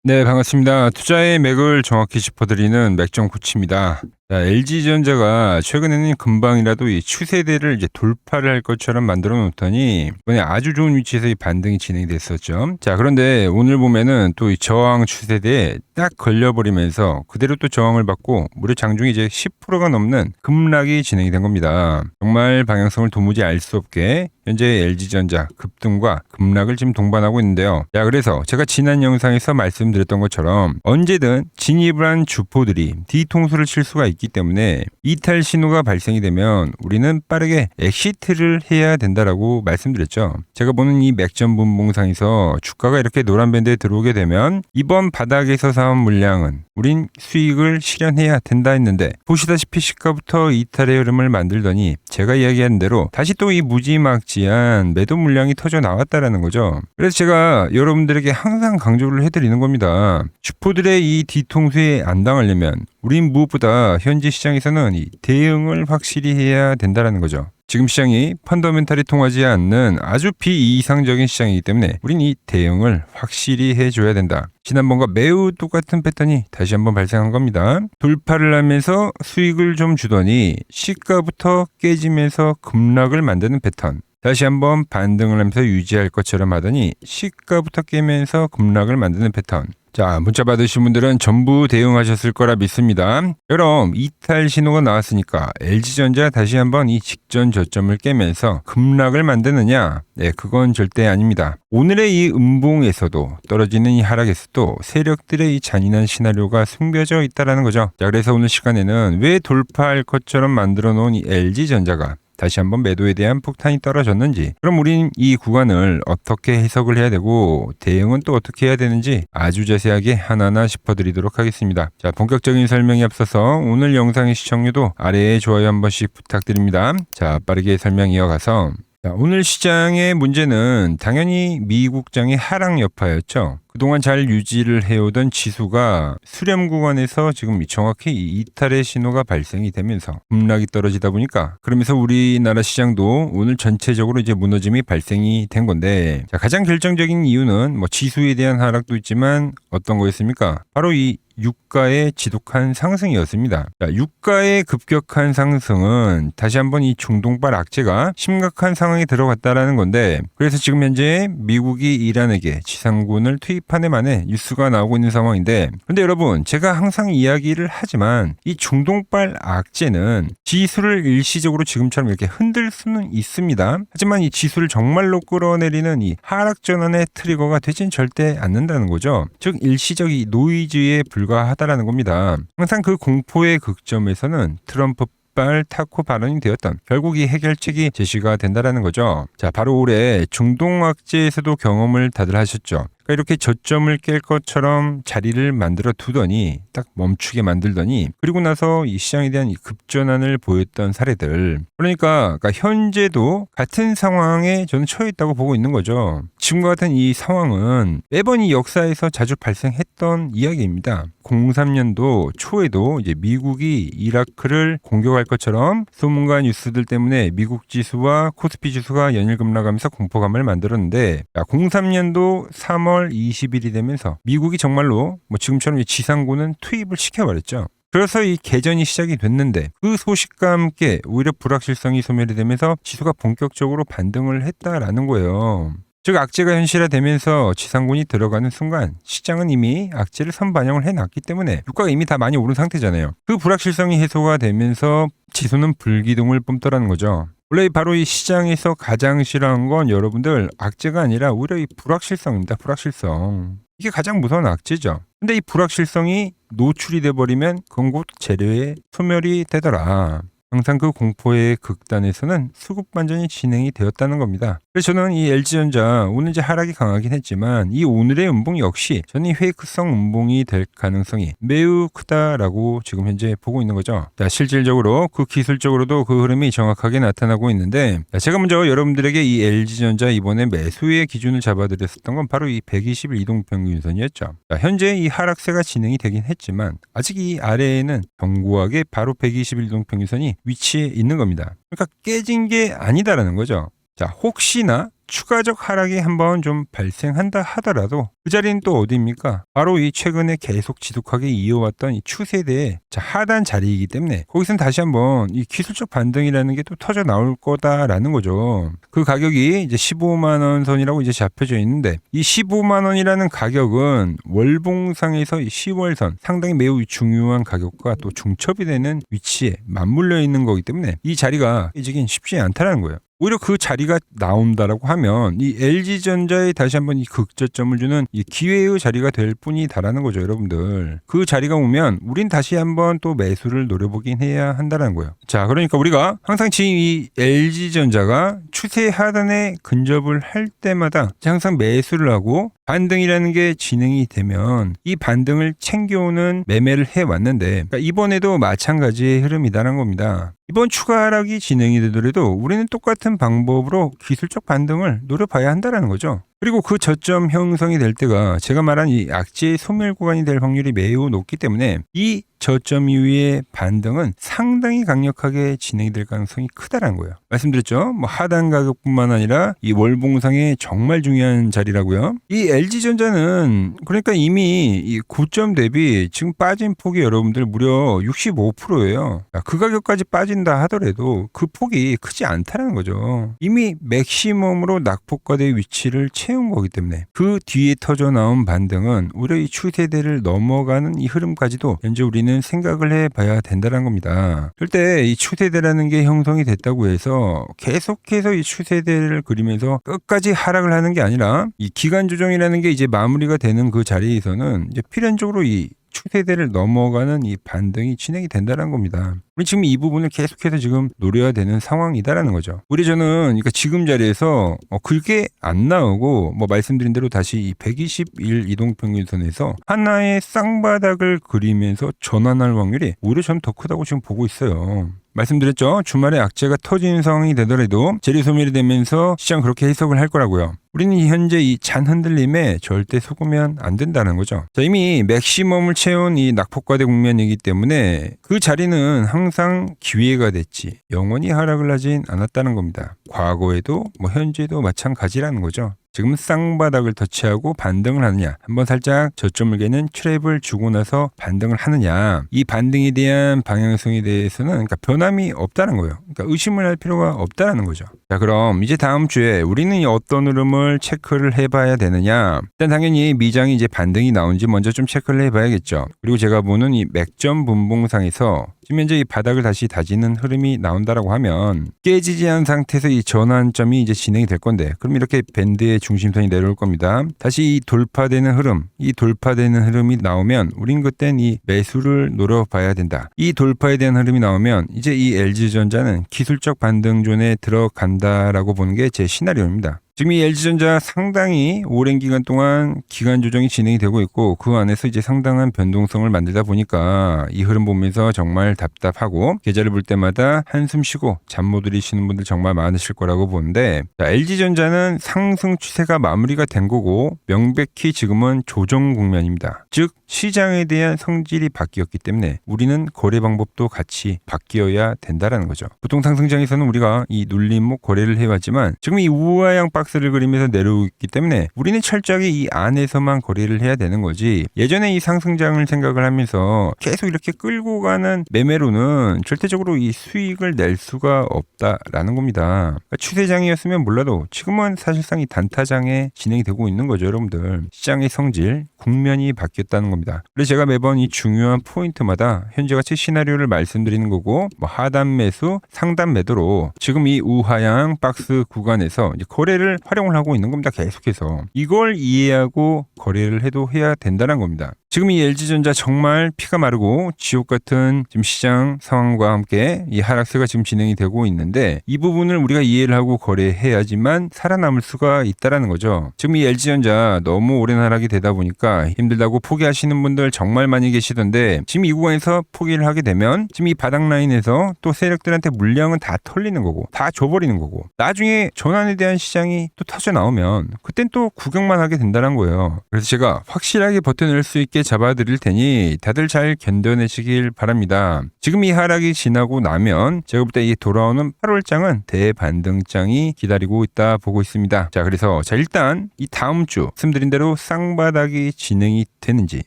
네, 반갑습니다. 투자의 맥을 정확히 짚어드리는 맥정 코치입니다. 자, LG전자가 최근에는 금방이라도 이 추세대를 이제 돌파를 할 것처럼 만들어 놓더니 이번에 아주 좋은 위치에서 이 반등이 진행이 됐었죠. 자, 그런데 오늘 보면은 또 이 저항 추세대에 딱 걸려버리면서 그대로 또 저항을 받고 무려 장중에 이제 10%가 넘는 급락이 진행이 된 겁니다. 정말 방향성을 도무지 알 수 없게 현재 LG전자 급등과 급락을 지금 동반하고 있는데요. 자, 그래서 제가 지난 영상에서 말씀드렸던 것처럼 언제든 진입을 한 주포들이 뒤통수를 칠 수가 있기 때문에 이탈 신호가 발생이 되면 우리는 빠르게 엑시트를 해야 된다라고 말씀드렸죠. 제가 보는 이 맥점 분봉상에서 주가가 이렇게 노란 밴드에 들어오게 되면 이번 바닥에서 사온 물량은 우린 수익을 실현해야 된다 했는데 보시다시피 시가부터 이탈의 흐름을 만들더니 제가 이야기한 대로 다시 또 이 무지막지한 매도 물량이 터져 나왔다라는 거죠. 그래서 제가 여러분들에게 항상 강조를 해드리는 겁니다. 주포들의 이 뒤통수에 안 당하려면 우린 무엇보다 현재 시장에서는 이 대응을 확실히 해야 된다라는 거죠. 지금 시장이 펀더멘탈이 통하지 않는 아주 비이상적인 시장이기 때문에 우린 이 대응을 확실히 해줘야 된다. 지난번과 매우 똑같은 패턴이 다시 한번 발생한 겁니다. 돌파를 하면서 수익을 좀 주더니 시가부터 깨지면서 급락을 만드는 패턴. 다시 한번 반등을 하면서 유지할 것처럼 하더니 시가부터 깨면서 급락을 만드는 패턴. 자, 문자 받으신 분들은 전부 대응하셨을 거라 믿습니다. 그럼 이탈 신호가 나왔으니까 LG전자 다시 한번 이 직전 저점을 깨면서 급락을 만드느냐? 네, 그건 절대 아닙니다. 오늘의 이 음봉에서도 떨어지는 이 하락에서도 세력들의 이 잔인한 시나리오가 숨겨져 있다는 거죠. 자, 그래서 오늘 시간에는 왜 돌파할 것처럼 만들어 놓은 이 LG전자가 다시 한번 매도에 대한 폭탄이 떨어졌는지, 그럼 우린 이 구간을 어떻게 해석을 해야 되고 대응은 또 어떻게 해야 되는지 아주 자세하게 하나하나 짚어드리도록 하겠습니다. 자, 본격적인 설명에 앞서서 오늘 영상의 시청률도 아래에 좋아요 한 번씩 부탁드립니다. 자, 빠르게 설명 이어가서 자, 오늘 시장의 문제는 당연히 미국장의 하락 여파였죠. 그동안 잘 유지를 해오던 지수가 수렴 구간에서 지금 정확히 이탈의 신호가 발생이 되면서 급락이 떨어지다 보니까 그러면서 우리나라 시장도 오늘 전체적으로 이제 무너짐이 발생이 된 건데, 자, 가장 결정적인 이유는 뭐 지수에 대한 하락도 있지만 어떤 거였습니까? 바로 이 유가의 지독한 상승이었습니다. 자, 유가의 급격한 상승은 다시 한번 이 중동발 악재가 심각한 상황에 들어갔다라는 건데, 그래서 지금 현재 미국이 이란에게 지상군을 투입한 해 만에 뉴스가 나오고 있는 상황인데, 근데 여러분, 제가 항상 이야기를 하지만 이 중동발 악재는 지수를 일시적으로 지금처럼 이렇게 흔들 수는 있습니다. 하지만 이 지수를 정말로 끌어내리는 이 하락 전환의 트리거가 되진 절대 않는다는 거죠. 즉 일시적 이 노이즈에 불과하다라는 겁니다. 항상 그 공포의 극점에서는 트럼프 발 타코 발언이 되었던 결국 이 해결책이 제시가 된다라는 거죠. 자, 바로 올해 중동 악재에서도 경험을 다들 하셨죠. 그러니까 이렇게 저점을 깰 것처럼 자리를 만들어 두더니 딱 멈추게 만들더니 그리고 나서 이 시장에 대한 이 급전환을 보였던 사례들. 그러니까 현재도 같은 상황에 저는 처해 있다고 보고 있는 거죠. 지금과 같은 이 상황은 매번 이 역사에서 자주 발생했던 이야기입니다. 03년도 초에도 이제 미국이 이라크를 공격할 것처럼 소문과 뉴스들 때문에 미국 지수와 코스피 지수가 연일 급락하면서 공포감을 만들었는데, 03년도 3월 20일이 되면서 미국이 정말로 뭐 지금처럼 지상군은 투입을 시켜버렸죠. 그래서 이 개전이 시작이 됐는데 그 소식과 함께 오히려 불확실성이 소멸이 되면서 지수가 본격적으로 반등을 했다라는 거예요. 즉 악재가 현실화되면서 지상군이 들어가는 순간 시장은 이미 악재를 선반영을 해놨기 때문에 유가가 이미 다 많이 오른 상태잖아요. 그 불확실성이 해소가 되면서 지수는 불기둥을 뿜더라는 거죠. 원래 바로 이 시장에서 가장 싫어하는 건 여러분들 악재가 아니라 오히려 이 불확실성입니다. 불확실성. 이게 가장 무서운 악재죠. 근데 이 불확실성이 노출이 돼버리면 그건 곧 재료의 소멸이 되더라. 항상 그 공포의 극단에서는 수급 반전이 진행이 되었다는 겁니다. 그래서 저는 이 LG전자 오늘 이제 하락이 강하긴 했지만 이 오늘의 음봉 역시 저는 이 페이크성 음봉이 될 가능성이 매우 크다라고 지금 현재 보고 있는 거죠. 자, 실질적으로 그 기술적으로도 그 흐름이 정확하게 나타나고 있는데, 제가 먼저 여러분들에게 이 LG전자 이번에 매수의 기준을 잡아드렸었던 건 바로 이 120일 이동평균선이었죠. 자, 현재 이 하락세가 진행이 되긴 했지만 아직 이 아래에는 견고하게 바로 120일 이동평균선이 위치해 있는 겁니다. 그러니까 깨진 게 아니다라는 거죠. 자, 혹시나 추가적 하락이 한번 좀 발생한다 하더라도 그 자리는 또 어디입니까? 바로 이 최근에 계속 지속하게 이어왔던 이 추세대의 하단 자리이기 때문에 거기서는 다시 한번 이 기술적 반등이라는 게 또 터져 나올 거다라는 거죠. 그 가격이 이제 15만 원 선이라고 이제 잡혀져 있는데 이 15만 원이라는 가격은 월봉상에서 이 10월선 상당히 매우 중요한 가격과 또 중첩이 되는 위치에 맞물려 있는 거기 때문에 이 자리가 이제긴 쉽지 않다는 거예요. 오히려 그 자리가 나온다라고 하면 이 LG전자에 다시 한번 이 극저점을 주는 이 기회의 자리가 될 뿐이다라는 거죠, 여러분들. 그 자리가 오면 우린 다시 한번 또 매수를 노려보긴 해야 한다는 거예요. 자, 그러니까 우리가 항상 지금 이 LG전자가 추세 하단에 근접을 할 때마다 항상 매수를 하고 반등이라는 게 진행이 되면 이 반등을 챙겨오는 매매를 해왔는데 그러니까 이번에도 마찬가지의 흐름이다라는 겁니다. 이번 추가 하락이 진행이 되더라도 우리는 똑같은 방법으로 기술적 반등을 노려봐야 한다는 거죠. 그리고 그 저점 형성이 될 때가 제가 말한 이 악재의 소멸 구간이 될 확률이 매우 높기 때문에 이 저점 이후의 반등은 상당히 강력하게 진행이 될 가능성이 크다라는 거예요. 말씀드렸죠. 뭐 하단 가격뿐만 아니라 이 월봉상의 정말 중요한 자리라고요. 이 LG전자는 그러니까 이미 이 고점 대비 지금 빠진 폭이 여러분들 무려 65%예요. 그 가격까지 빠진다 하더라도 그 폭이 크지 않다는 거죠. 이미 맥시멈으로 낙폭과대의 위치를 채운 거기 때문에 그 뒤에 터져 나온 반등은 오히려 이 추세대를 넘어가는 이 흐름까지도 현재 우리는 생각을 해봐야 된다는 겁니다. 절대 이 추세대라는 게 형성이 됐다고 해서 계속해서 이 추세대를 그리면서 끝까지 하락을 하는 게 아니라 이 기간 조정이라는 게 이제 마무리가 되는 그 자리에서는 이제 필연적으로 이 추세대를 넘어가는 이 반등이 진행이 된다는 겁니다. 우리 지금 이 부분을 계속해서 지금 노려야 되는 상황이다라는 거죠. 우리 저는 그러니까 지금 자리에서 그게 안 나오고 뭐 말씀드린 대로 다시 이 121 이동평균선에서 하나의 쌍바닥을 그리면서 전환할 확률이 오히려 전 더 크다고 지금 보고 있어요. 말씀드렸죠. 주말에 악재가 터지는 상황이 되더라도 재료 소멸이 되면서 시장 그렇게 해석을 할 거라고요. 우리는 현재 이 잔 흔들림에 절대 속으면 안 된다는 거죠. 자, 이미 맥시멈을 채운 이 낙폭과대 국면이기 때문에 그 자리는 항상 기회가 됐지 영원히 하락을 하진 않았다는 겁니다. 과거에도 뭐 현재도 마찬가지라는 거죠. 지금 쌍바닥을 터치하고 반등을 하느냐, 한번 살짝 저점을 깨는 트랩을 주고 나서 반등을 하느냐, 이 반등에 대한 방향성에 대해서는 그러니까 변함이 없다는 거예요. 그러니까 의심을 할 필요가 없다는 거죠. 자, 그럼 이제 다음 주에 우리는 어떤 흐름을 체크를 해봐야 되느냐? 일단 당연히 미장이 이제 반등이 나온지 먼저 좀 체크를 해봐야겠죠. 그리고 제가 보는 이 맥점 분봉상에서 지금 현재 이 바닥을 다시 다지는 흐름이 나온다라고 하면 깨지지 않은 상태에서 이 전환점이 이제 진행이 될 건데 그럼 이렇게 밴드의 중심선이 내려올 겁니다. 다시 이 돌파되는 흐름, 이 돌파되는 흐름이 나오면 우린 그땐 이 매수를 노려봐야 된다. 이 돌파에 대한 흐름이 나오면 이제 이 LG전자는 기술적 반등존에 들어간다라고 보는 게 제 시나리오입니다. 지금 이 LG전자 상당히 오랜 기간 동안 기간 조정이 진행이 되고 있고 그 안에서 이제 상당한 변동성을 만들다 보니까 이 흐름 보면서 정말 답답하고 계좌를 볼 때마다 한숨 쉬고 잠 못 들이시는 분들 정말 많으실 거라고 보는데 LG전자는 상승 추세가 마무리가 된 거고 명백히 지금은 조정 국면입니다. 즉 시장에 대한 성질이 바뀌었기 때문에 우리는 거래 방법도 같이 바뀌어야 된다라는 거죠. 보통 상승장에서는 우리가 이 눌림목 거래를 해왔지만 지금 이 우하향 박스를 그리면서 내려오기 때문에 우리는 철저하게 이 안에서만 거래를 해야 되는 거지 예전에 이 상승장을 생각을 하면서 계속 이렇게 끌고 가는 매매로는 절대적으로 이 수익을 낼 수가 없다라는 겁니다. 그러니까 추세장이었으면 몰라도 지금은 사실상 이 단타장에 진행이 되고 있는 거죠, 여러분들. 시장의 성질, 국면이 바뀌었다는 겁니다. 그래서 제가 매번 이 중요한 포인트마다 현재같이 시나리오를 말씀드리는 거고 뭐 하단 매수, 상단 매도로 지금 이 우하향 박스 구간에서 이제 거래를 활용을 하고 있는 겁니다. 계속해서. 이걸 이해하고 거래를 해야 된다는 겁니다. 지금 이 LG전자 정말 피가 마르고 지옥 같은 지금 시장 상황과 함께 이 하락세가 지금 진행이 되고 있는데 이 부분을 우리가 이해를 하고 거래해야지만 살아남을 수가 있다라는 거죠. 지금 이 LG전자 너무 오랜 하락이 되다 보니까 힘들다고 포기하시는 분들 정말 많이 계시던데 지금 이 구간에서 포기를 하게 되면 지금 이 바닥 라인에서 또 세력들한테 물량은 다 털리는 거고 다 줘버리는 거고 나중에 전환에 대한 시장이 또 터져 나오면 그땐 또 구경만 하게 된다는 거예요. 그래서 제가 확실하게 버텨낼 수 있게 함께 잡아드릴 테니 다들 잘 견뎌내시길 바랍니다. 지금 이 하락이 지나고 나면 제가 볼 때 이 돌아오는 8월장은 대반등장이 기다리고 있다 보고 있습니다. 자, 그래서 일단 이 다음 주 말씀드린 대로 쌍바닥이 진행이 되는지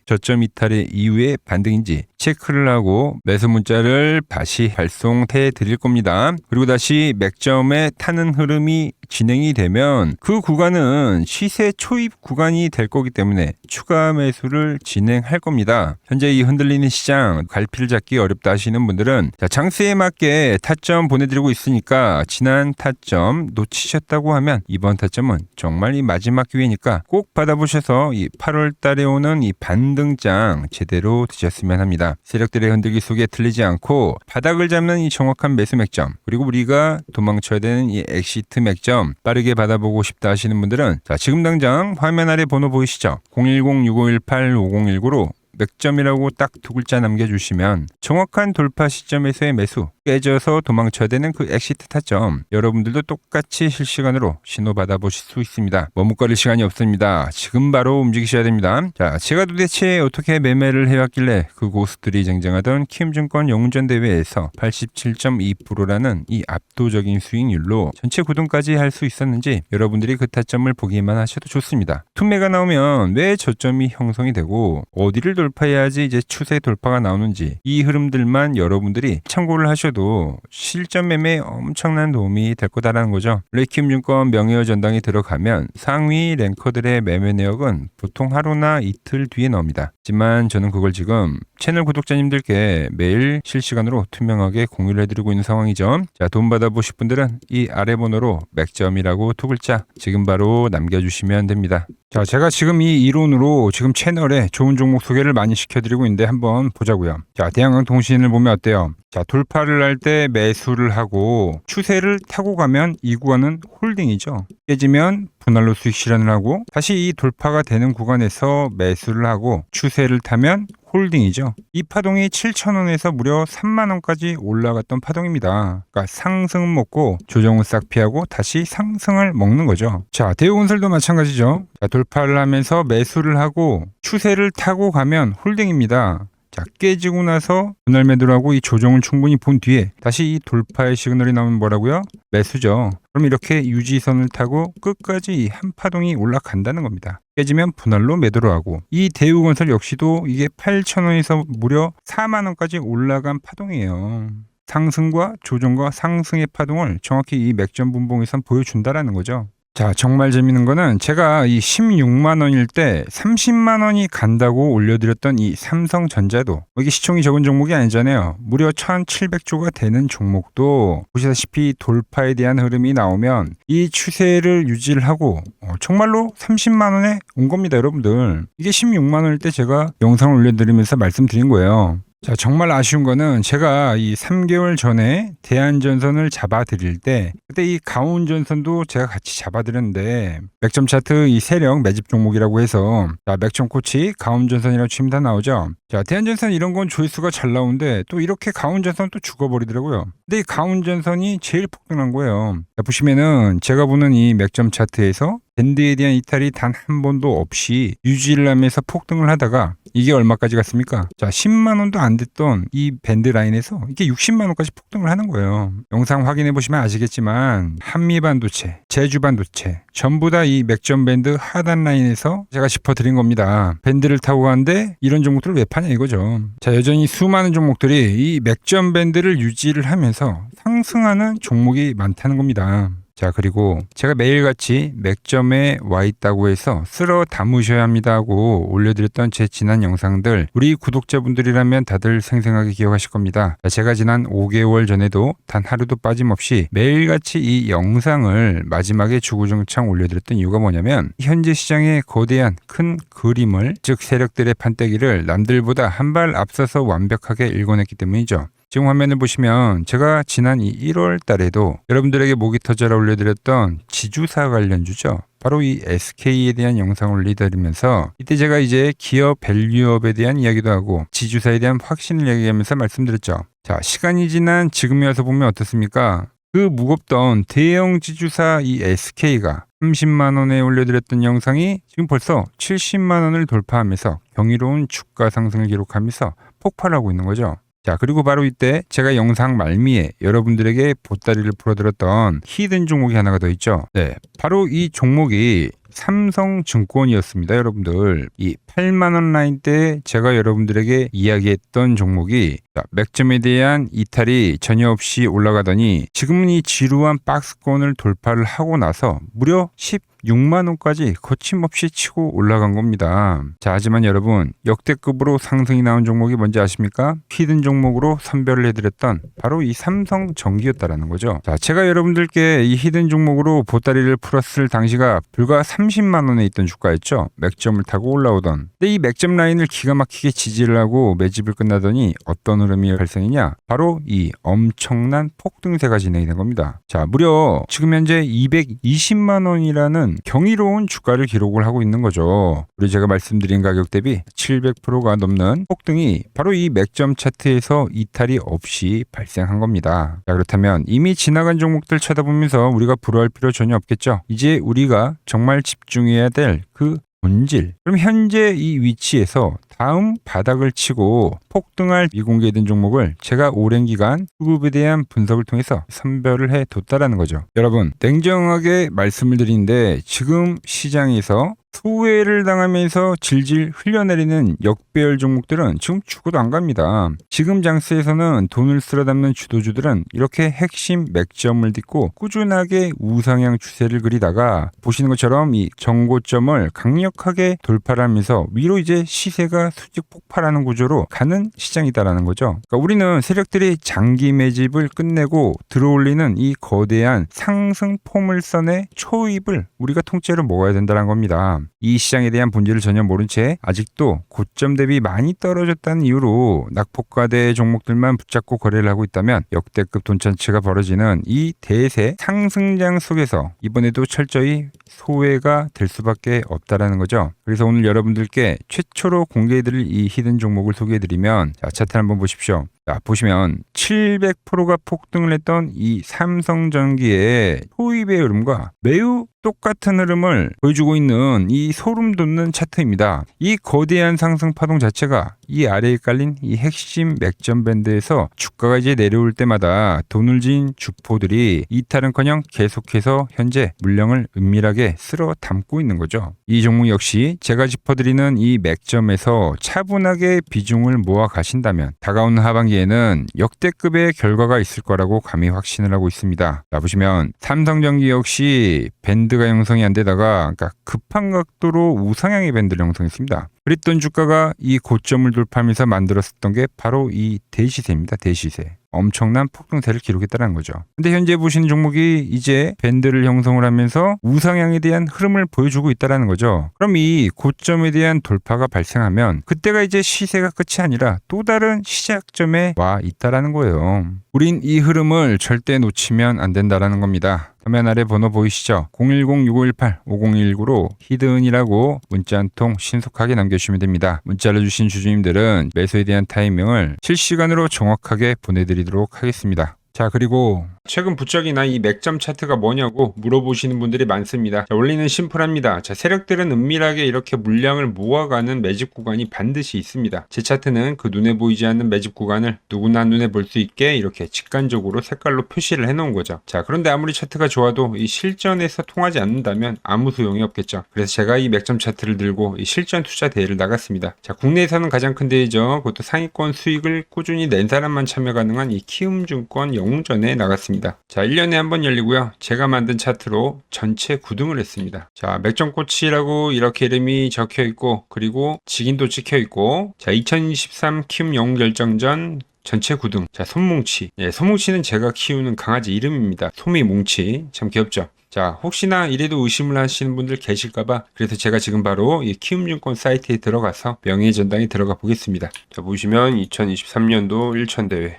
저점 이탈의 이후에 반등인지 체크를 하고 매수 문자를 다시 발송해 드릴 겁니다. 그리고 다시 맥점에 타는 흐름이 진행이 되면 그 구간은 시세 초입 구간이 될 거기 때문에 추가 매수를 진행할 겁니다. 현재 이 흔들리는 시장 갈피를 잡기 어렵다 하시는 분들은 장세에 맞게 타점 보내드리고 있으니까 지난 타점 놓치셨다고 하면 이번 타점은 정말 이 마지막 기회니까 꼭 받아보셔서 이 8월 달에 오는 이 반등장 제대로 드셨으면 합니다. 세력들의 흔들기 속에 틀리지 않고 바닥을 잡는 이 정확한 매수 맥점, 그리고 우리가 도망쳐야 되는 이 엑시트 맥점 빠르게 받아보고 싶다 하시는 분들은 지금 당장 화면 아래 번호 보이시죠? 010-6518-5019로 맥점이라고 딱 두 글자 남겨주시면 정확한 돌파 시점에서의 매수, 깨져서 도망쳐야 되는 그 엑시트 타점 여러분들도 똑같이 실시간으로 신호 받아보실 수 있습니다. 머뭇거릴 시간이 없습니다. 지금 바로 움직이셔야 됩니다. 자, 제가 도대체 어떻게 매매를 해왔길래 그 고수들이 쟁쟁하던 키움증권 영웅전 대회에서 87.2%라는 이 압도적인 수익률로 전체 구동까지 할 수 있었는지 여러분들이 그 타점을 보기만 하셔도 좋습니다. 투매가 나오면 왜 저점이 형성이 되고 어디를 돌파해야지 이제 추세 돌파가 나오는지 이 흐름들만 여러분들이 참고를 하셔도 실전 매매에 엄청난 도움이 될 거다라는 거죠. 키움증권 명예의 전당에 들어가면 상위 랭커들의 매매 내역은 보통 하루나 이틀 뒤에 나옵니다. 하지만 저는 그걸 지금 채널 구독자님들께 매일 실시간으로 투명하게 공유를 해드리고 있는 상황이죠. 자, 돈 받아보실 분들은 이 아래 번호로 맥점이라고 두 글자 지금 바로 남겨주시면 됩니다. 자, 제가 지금 이 이론으로 지금 채널에 좋은 종목 소개를 많이 시켜드리고 있는데 한번 보자고요. 자, 대한항공통신을 보면 어때요? 자, 돌파를 할 때 매수를 하고 추세를 타고 가면 이 구간은 홀딩이죠. 깨지면 분할로 수익 실현을 하고 다시 이 돌파가 되는 구간에서 매수를 하고 추세를 타면 홀딩이죠. 이 파동이 7,000원에서 무려 3만원까지 올라갔던 파동입니다. 그러니까 상승은 먹고 조정은 싹 피하고 다시 상승을 먹는 거죠. 자, 대우건설도 마찬가지죠. 자, 돌파를 하면서 매수를 하고 추세를 타고 가면 홀딩입니다. 자, 깨지고 나서 분할 매도를 하고 이 조정을 충분히 본 뒤에 다시 이 돌파의 시그널이 나오면 뭐라고요? 매수죠. 그럼 이렇게 유지선을 타고 끝까지 한 파동이 올라간다는 겁니다. 깨지면 분할로 매도를 하고 이 대우건설 역시도 이게 8,000원에서 무려 4만원까지 올라간 파동이에요. 상승과 조정과 상승의 파동을 정확히 이 맥점 분봉에선 보여준다라는 거죠. 자, 정말 재밌는 거는 제가 이 16만 원일 때 30만 원이 간다고 올려드렸던 이 삼성전자도 이게 시총이 적은 종목이 아니잖아요. 무려 1,700조가 되는 종목도 보시다시피 돌파에 대한 흐름이 나오면 이 추세를 유지를 하고 정말로 30만 원에 온 겁니다, 여러분들. 이게 16만 원일 때 제가 영상을 올려드리면서 말씀드린 거예요. 자, 정말 아쉬운 거는 제가 이 3개월 전에 대한전선을 잡아드릴 때 그때 이 가온전선도 제가 같이 잡아드렸는데 맥점 차트 이 세력 매집 종목이라고 해서 자, 맥점 코치 가온전선이라고 치면 다 나오죠. 자, 대한전선 이런 건 조회수가 잘 나오는데 또 이렇게 가온전선 또 죽어버리더라고요. 근데 이 가온전선이 제일 폭등한 거예요. 자, 보시면은 제가 보는 이 맥점 차트에서 밴드에 대한 이탈이 단 한 번도 없이 유지를 하면서 폭등을 하다가 이게 얼마까지 갔습니까? 자, 10만 원도 안 됐던 이 밴드 라인에서 이게 60만 원까지 폭등을 하는 거예요. 영상 확인해 보시면 아시겠지만 한미반도체, 제주반도체 전부 다 이 맥점 밴드 하단 라인에서 제가 짚어드린 겁니다. 밴드를 타고 가는데 이런 종목들을 왜 파냐 이거죠. 자, 여전히 수많은 종목들이 이 맥점 밴드를 유지를 하면서 상승하는 종목이 많다는 겁니다. 자, 그리고 제가 매일같이 맥점에 와 있다고 해서 쓸어 담으셔야 합니다 하고 올려드렸던 제 지난 영상들 우리 구독자분들이라면 다들 생생하게 기억하실 겁니다. 자, 제가 지난 5개월 전에도 단 하루도 빠짐없이 매일같이 이 영상을 마지막에 주구장창 올려드렸던 이유가 뭐냐면 현재 시장의 거대한 큰 그림을, 즉 세력들의 판때기를 남들보다 한 발 앞서서 완벽하게 읽어냈기 때문이죠. 지금 화면을 보시면 제가 지난 이 1월 달에도 여러분들에게 목이 터져라 올려드렸던 지주사 관련주죠. 바로 이 SK에 대한 영상을 올려드리면서 이때 제가 이제 기업 밸류업에 대한 이야기도 하고 지주사에 대한 확신을 얘기하면서 말씀드렸죠. 자, 시간이 지난 지금에 와서 보면 어떻습니까? 그 무겁던 대형 지주사 이 SK가 30만 원에 올려드렸던 영상이 지금 벌써 70만 원을 돌파하면서 경이로운 주가 상승을 기록하면서 폭발하고 있는 거죠. 자, 그리고 바로 이때 제가 영상 말미에 여러분들에게 보따리를 풀어드렸던 히든 종목이 하나가 더 있죠. 네, 바로 이 종목이 삼성증권이었습니다. 여러분들, 이 8만 원 라인 때 제가 여러분들에게 이야기했던 종목이 맥점에 대한 이탈이 전혀 없이 올라가더니 지금은 이 지루한 박스권을 돌파를 하고 나서 무려 16만 원까지 거침없이 치고 올라간 겁니다. 자, 하지만 여러분, 역대급으로 상승이 나온 종목이 뭔지 아십니까? 히든 종목으로 선별을 해드렸던 바로 이 삼성전기였다라는 거죠. 자, 제가 여러분들께 이 히든 종목으로 보따리를 풀었을 당시가 불과 30만 원에 있던 주가였죠. 맥점을 타고 올라오던. 근데 이 맥점 라인을 기가 막히게 지지를 하고 매집을 끝나더니 어떤 흐름이 발생이냐? 바로 이 엄청난 폭등세가 진행이 된 겁니다. 자, 무려 지금 현재 220만 원이라는 경이로운 주가를 기록을 하고 있는 거죠. 그리고 제가 말씀드린 가격 대비 700%가 넘는 폭등이 바로 이 맥점 차트에서 이탈이 없이 발생한 겁니다. 자, 그렇다면 이미 지나간 종목들 쳐다보면서 우리가 불허할 필요 전혀 없겠죠. 이제 우리가 정말 집중해야 될 그 본질. 그럼 현재 이 위치에서 다음 바닥을 치고 폭등할 미공개된 종목을 제가 오랜 기간 수급에 대한 분석을 통해서 선별을 해뒀다라는 거죠. 여러분, 냉정하게 말씀을 드리는데 지금 시장에서 소외를 당하면서 질질 흘려내리는 역배열 종목들은 지금 죽어도 안 갑니다. 지금 장세에서는 돈을 쓸어 담는 주도주들은 이렇게 핵심 맥점을 딛고 꾸준하게 우상향 추세를 그리다가 보시는 것처럼 이 정고점을 강력하게 돌파를 하면서 위로 이제 시세가 수직 폭발하는 구조로 가는 시장이다라는 거죠. 그러니까 우리는 세력들이 장기 매집을 끝내고 들어올리는 이 거대한 상승 포물선의 초입을 우리가 통째로 먹어야 된다는 겁니다. 이 시장에 대한 본질을 전혀 모른 채 아직도 고점 대비 많이 떨어졌다는 이유로 낙폭과대 종목들만 붙잡고 거래를 하고 있다면 역대급 돈천치가 벌어지는 이 대세 상승장 속에서 이번에도 철저히 소외가 될 수밖에 없다라는 거죠. 그래서 오늘 여러분들께 최초로 공개해드릴 이 히든 종목을 소개해드리면, 자, 차트 한번 보십시오. 자, 보시면 700%가 폭등을 했던 이 삼성전기의 소입의 흐름과 매우 똑같은 흐름을 보여주고 있는 이 소름 돋는 차트입니다. 이 거대한 상승 파동 자체가 이 아래에 깔린 이 핵심 맥점 밴드에서 주가가 이제 내려올 때마다 돈을 진 주포들이 이탈은커녕 계속해서 현재 물량을 은밀하게 쓸어 담고 있는 거죠. 이 종목 역시 제가 짚어드리는 이 맥점에서 차분하게 비중을 모아 가신다면 다가오는 하반기에는 역대급의 결과가 있을 거라고 감히 확신을 하고 있습니다. 자, 보시면 삼성전기 역시 밴드가 형성이 안 되다가 그러니까 급한 각도로 우상향의 밴드를 형성했습니다. 그랬던 주가가 이 고점을 돌파하면서 만들었었던 게 바로 이 대시세입니다. 대시세. 엄청난 폭등세를 기록했다는 거죠. 근데 현재 보시는 종목이 이제 밴드를 형성을 하면서 우상향에 대한 흐름을 보여주고 있다는 거죠. 그럼 이 고점에 대한 돌파가 발생하면 그때가 이제 시세가 끝이 아니라 또 다른 시작점에 와 있다는 거예요. 우린 이 흐름을 절대 놓치면 안 된다는 겁니다. 화면 아래 번호 보이시죠? 010-6518-5019로 히든이라고 문자 한 통 신속하게 남겨주시면 됩니다. 문자를 주신 주주님들은 매수에 대한 타이밍을 실시간으로 정확하게 보내드리도록 하겠습니다. 자, 그리고 최근 부쩍이나 이 맥점 차트가 뭐냐고 물어보시는 분들이 많습니다. 자, 원리는 심플합니다. 자, 세력들은 은밀하게 이렇게 물량을 모아가는 매집 구간이 반드시 있습니다. 제 차트는 그 눈에 보이지 않는 매집 구간을 누구나 눈에 볼 수 있게 이렇게 직관적으로 색깔로 표시를 해놓은 거죠. 자, 그런데 아무리 차트가 좋아도 이 실전에서 통하지 않는다면 아무 소용이 없겠죠. 그래서 제가 이 맥점 차트를 들고 이 실전 투자 대회를 나갔습니다. 자, 국내에서는 가장 큰 대회죠. 그것도 상위권 수익을 꾸준히 낸 사람만 참여 가능한 이 키움증권 영웅전에 나갔습니다. 자, 1년에 한 번 열리고요. 제가 만든 차트로 전체 9등을 했습니다. 자, 맥점코치라고 이렇게 이름이 적혀 있고, 그리고 직인도 찍혀 있고, 자, 2023 키움 영웅 결정전 전체 9등. 자, 솜뭉치. 예, 솜뭉치는 제가 키우는 강아지 이름입니다. 솜이뭉치. 참 귀엽죠? 자, 혹시나 이래도 의심을 하시는 분들 계실까봐 그래서 제가 지금 바로 이 키움증권 사이트에 들어가서 명예전당에 들어가 보겠습니다. 자, 보시면 2023년도 1천대회.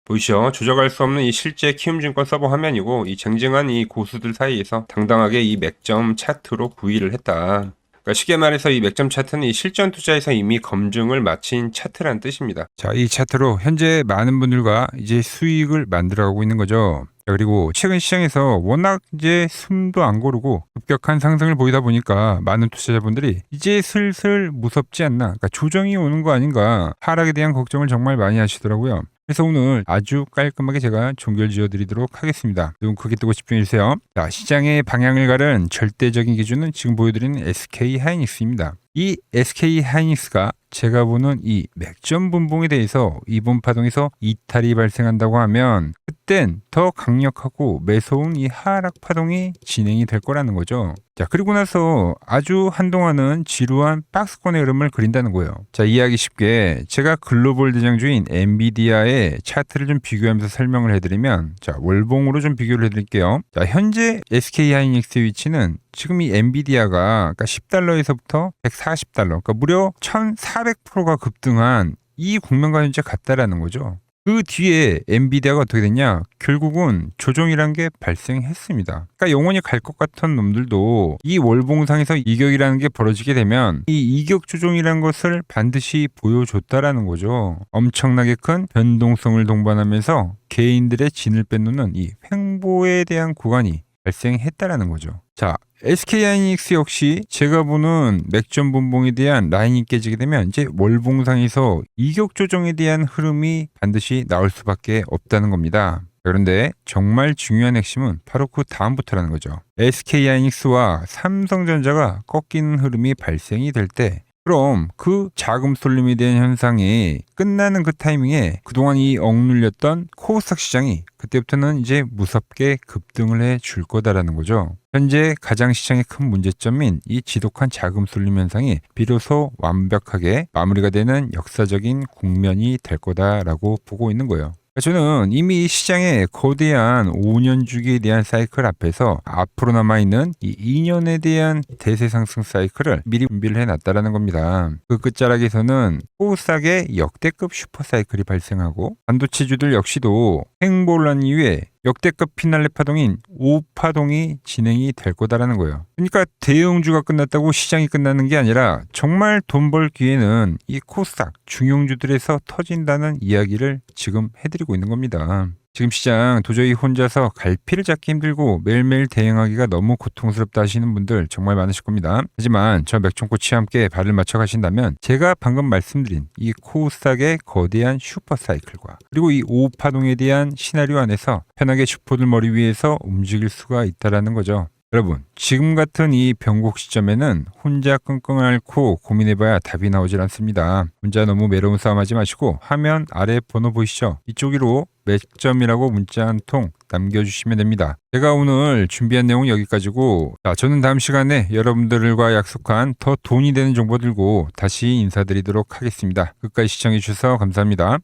보이시죠? 조작할 수 없는 이 실제 키움증권 서버 화면이고, 이 쟁쟁한 이 고수들 사이에서 당당하게 이 맥점 차트로 구의를 했다. 그러니까 쉽게 말해서 이 맥점 차트는 이 실전 투자에서 이미 검증을 마친 차트란 뜻입니다. 자, 이 차트로 현재 많은 분들과 이제 수익을 만들어가고 있는 거죠. 그리고 최근 시장에서 워낙 이제 숨도 안 고르고 급격한 상승을 보이다 보니까 많은 투자자분들이 이제 슬슬 무섭지 않나, 그러니까 조정이 오는 거 아닌가, 하락에 대한 걱정을 정말 많이 하시더라고요. 그래서 오늘 아주 깔끔하게 제가 종결 지어드리도록 하겠습니다. 눈 크게 뜨고 집중해주세요. 자, 시장의 방향을 가른 절대적인 기준은 지금 보여드리는 SK하이닉스입니다. 이 SK하이닉스가 제가 보는 이 맥점 분봉에 대해서 이번 파동에서 이탈이 발생한다고 하면 그땐 더 강력하고 매서운 이 하락 파동이 진행이 될 거라는 거죠. 자, 그리고 나서 아주 한동안은 지루한 박스권의 흐름을 그린다는 거예요. 자, 이해하기 쉽게 제가 글로벌 대장주인 엔비디아의 차트를 좀 비교하면서 설명을 해드리면, 자, 월봉으로 좀 비교를 해드릴게요. 자, 현재 SK하이닉스의 위치는 지금 이 엔비디아가 그러니까 $10에서부터 $140, 그러니까 무려 1,400%가 급등한 이 국면과 현재 같다라는 거죠. 그 뒤에 엔비디아가 어떻게 됐냐? 결국은 조정이란 게 발생했습니다. 그러니까 영원히 갈 것 같은 놈들도 이 월봉상에서 이격이라는 게 벌어지게 되면 이 이격 조정이라는 것을 반드시 보여줬다라는 거죠. 엄청나게 큰 변동성을 동반하면서 개인들의 진을 빼놓는 이 횡보에 대한 구간이 발생했다라는 거죠. 자, SK하이닉스 역시 제가 보는 맥점 분봉에 대한 라인이 깨지게 되면 이제 월봉상에서 이격 조정에 대한 흐름이 반드시 나올 수밖에 없다는 겁니다. 그런데 정말 중요한 핵심은 바로 그 다음부터라는 거죠. SK하이닉스와 삼성전자가 꺾이는 흐름이 발생이 될 때, 그럼 그 자금 쏠림에 대한 현상이 끝나는 그 타이밍에 그동안 이 억눌렸던 코스닥 시장이 그때부터는 이제 무섭게 급등을 해 줄 거다라는 거죠. 현재 가장 시장의 큰 문제점인 이 지독한 자금 쏠림 현상이 비로소 완벽하게 마무리가 되는 역사적인 국면이 될 거다라고 보고 있는 거예요. 저는 이미 시장의 거대한 5년 주기에 대한 사이클 앞에서 앞으로 남아있는 이 2년에 대한 대세 상승 사이클을 미리 준비를 해놨다라는 겁니다. 그 끝자락에서는 코스닥의 역대급 슈퍼 사이클이 발생하고 반도체주들 역시도 횡보를 한 이후에 역대급 피날레 파동인 5파동이 진행이 될 거다라는 거예요. 그러니까 대형주가 끝났다고 시장이 끝나는 게 아니라 정말 돈 벌 기회는 이 코스닥 중용주들에서 터진다는 이야기를 지금 해드리고 있는 겁니다. 지금 시장 도저히 혼자서 갈피를 잡기 힘들고 매일매일 대응하기가 너무 고통스럽다 하시는 분들 정말 많으실 겁니다. 하지만 저 맥종코치와 함께 발을 맞춰 가신다면 제가 방금 말씀드린 이 코스닥의 거대한 슈퍼 사이클과 그리고 이 5파동에 대한 시나리오 안에서 편하게 슈퍼들 머리 위에서 움직일 수가 있다라는 거죠. 여러분, 지금 같은 이 변곡 시점에는 혼자 끙끙 앓고 고민해봐야 답이 나오질 않습니다. 혼자 너무 외로운 싸움하지 마시고 화면 아래 번호 보이시죠? 이쪽으로 맥점이라고 문자 한 통 남겨주시면 됩니다. 제가 오늘 준비한 내용은 여기까지고, 저는 다음 시간에 여러분들과 약속한 더 돈이 되는 정보 들고 다시 인사드리도록 하겠습니다. 끝까지 시청해주셔서 감사합니다.